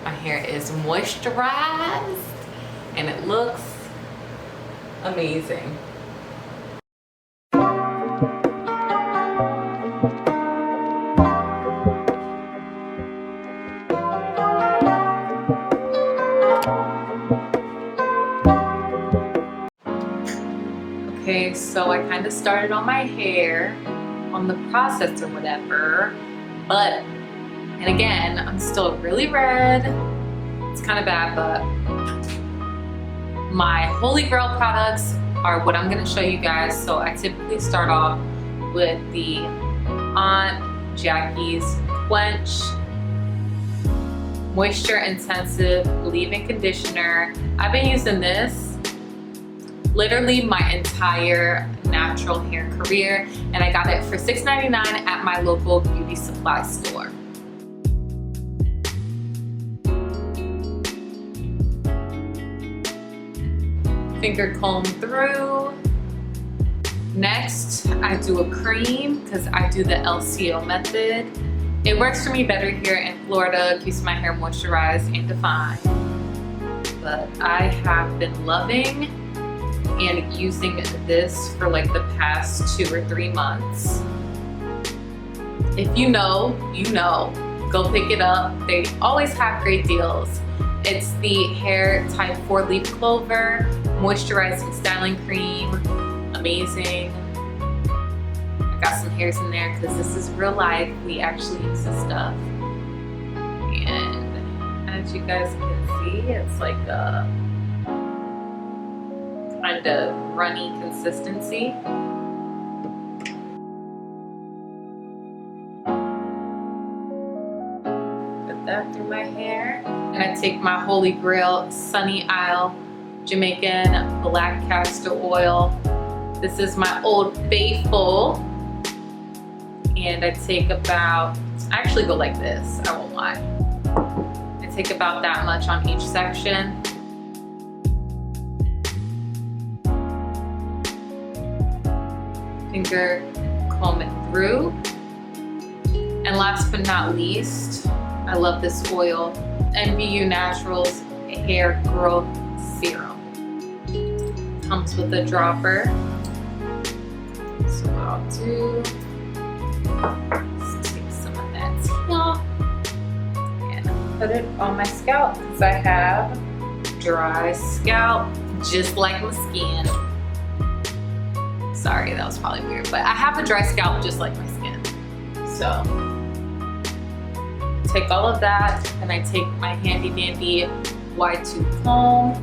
My hair is moisturized and it looks amazing. Okay, so I kind of started on my hair, on the process or whatever, but, and again, I'm still really red. It's kind of bad, but my holy grail products are what I'm gonna show you guys. So I typically start off with the Aunt Jackie's Quench Moisture Intensive Leave-In Conditioner. I've been using this literally my entire natural hair career, and I got it for $6.99 at my local beauty supply store. Finger comb through. Next, I do a cream because I do the LCO method. It works for me better here in Florida, keeps my hair moisturized and defined. But I have been loving and using this for like the past 2 or 3 months. If you know, you know. Go pick it up. They always have great deals. It's the Hair Type 4 Leaf Clover Moisturizing Styling Cream. Amazing. I got some hairs in there because this is real life. We actually use this stuff. And as you guys can see, it's like a kind of runny consistency. Put that through my hair. And I take my Holy Grail Sunny Isle Jamaican Black Castor Oil. This is my Old Faithful. And I take about, I actually go like this, I won't lie. I take about that much on each section. Finger comb it through. And last but not least, I love this oil, NBU Naturals Hair Growth Serum. Comes with a dropper. So what I'll do is take some of that here and put it on my scalp because I have dry scalp, just like my skin. Sorry, that was probably weird, but I have a dry scalp just like my skin. So, take all of that and I take my handy dandy wide tooth comb